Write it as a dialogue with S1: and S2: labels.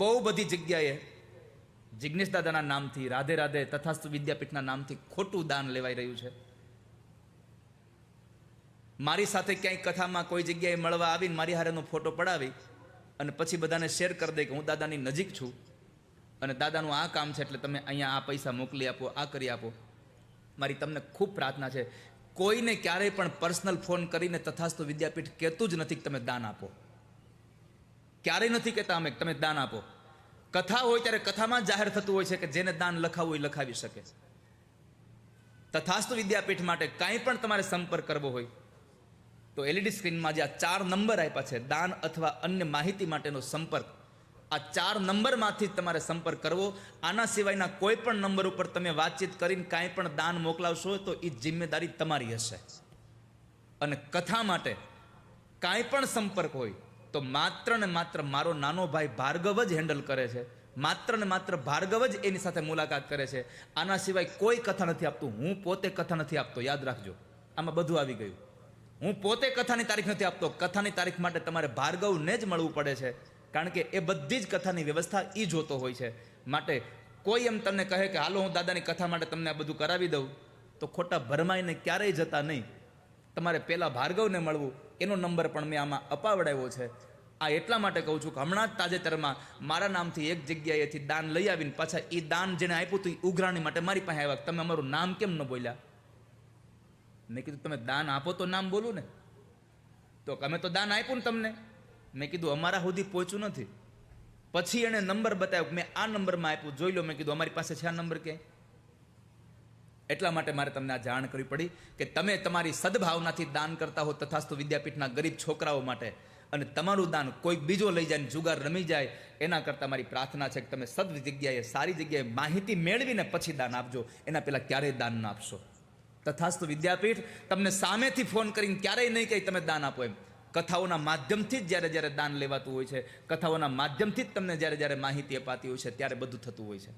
S1: બહુ બધી જગ્યાએ જિગ્નેશ દાદાના નામથી, રાધે રાધે તથાસ્તુ વિદ્યાપીઠના નામથી ખોટું દાન લેવાઈ રહ્યું છે. મારી સાથે ક્યાંય કથામાં કોઈ જગ્યાએ મળવા આવીને મારી હારેનો ફોટો પડાવી અને પછી બધાને શેર કરી દે કે હું દાદાની નજીક છું અને દાદાનું આ કામ છે એટલે તમે અહીંયા આ પૈસા મોકલી આપો, આ કરી આપો. મારી તમને ખૂબ પ્રાર્થના છે, કોઈને ક્યારેય પણ પર્સનલ ફોન કરીને તથાસ્તુ વિદ્યાપીઠ કહેતું જ નથી કે તમે દાન આપો. ક્યારેય નથી કહેતા અમે તમે દાન આપો. કથા હોય ત્યારે કથામાં જાહેર થતું હોય છે કે જેને દાન લખાવવું એ લખાવી શકે. તથાસ્તુ વિદ્યાપીઠ માટે કાંઈ પણ તમારે સંપર્ક કરવો હોય તો એલઈડી સ્ક્રીનમાં જે આ 4 નંબર આપ્યા છે, દાન અથવા અન્ય માહિતી માટેનો સંપર્ક, આ 4 નંબરમાંથી જ તમારે સંપર્ક કરવો. આના સિવાયના કોઈ પણ નંબર ઉપર તમે વાતચીત કરીને કાંઈ પણ દાન મોકલાવશો તો એ જિમ્મેદારી તમારી હશે. અને કથા માટે કાંઈ પણ સંપર્ક હોય તો માત્ર ને માત્ર મારો નાનો ભાઈ ભાર્ગવ જ હેન્ડલ કરે છે. માત્ર ને માત્ર ભાર્ગવ જ એની સાથે મુલાકાત કરે છે. આના સિવાય કોઈ કથા નથી આપતું. હું પોતે કથા નથી આપતો, યાદ રાખજો. આમાં બધું આવી ગયું. હું પોતે કથાની તારીખ નથી આપતો. કથાની તારીખ માટે તમારે ભાર્ગવને જ મળવું પડે છે, કારણ કે એ બધી જ કથાની વ્યવસ્થા એ જોતો હોય છે. માટે કોઈ એમ તમને કહે કે હાલો હું દાદાની કથા માટે તમને આ બધું કરાવી દઉં, તો ખોટા ભરમાઈને ક્યારેય જતા નહીં. તમારે પહેલાં ભાર્ગવને મળવું. એનો નંબર પણ મેં આમાં અપાવડાવ્યો છે. આ એટલા માટે કહું છું કે હમણાં જ તાજેતરમાં મારા નામથી એક જગ્યાએથી દાન લઈ આવીને પાછા એ દાન જેને આપ્યું હતું એ ઉઘરાણી માટે મારી પાસે આવ્યા. તમે અમારું નામ કેમ ન બોલ્યા? મેં કીધું તમે દાન આપો તો નામ બોલું ને. તો અમે તો દાન આપ્યું ને તમને. મેં કીધું અમારા સુધી પહોંચ્યું નથી. પછી એણે નંબર બતાવ્યો, મેં આ નંબરમાં આપ્યું, જોઈ લો. મેં કીધું અમારી પાસે છે આ નંબર ક્યાંય. એટલા માટે મારે તમને આ જાણ કરવી પડી કે તમે તમારી સદભાવનાથી દાન કરતા હો તથાસ્તુ વિદ્યાપીઠના ગરીબ છોકરાઓ માટે, અને તમારું દાન કોઈ બીજો લઈ જાય, જુગાર રમી જાય, એના કરતાં મારી પ્રાર્થના છે કે તમે સદ જગ્યાએ, સારી જગ્યાએ માહિતી મેળવીને પછી દાન આપજો. એના પહેલાં ક્યારેય દાન ના આપશો. તથાસ્તુ વિદ્યાપીઠ તમને સામેથી ફોન કરીને ક્યારેય નહીં કહે તમે દાન આપો એમ. કથાઓના માધ્યમથી જ જ્યારે દાન લેવાતું હોય છે, કથાઓના માધ્યમથી જ તમને જ્યારે માહિતી અપાતી હોય છે, ત્યારે બધું થતું હોય છે.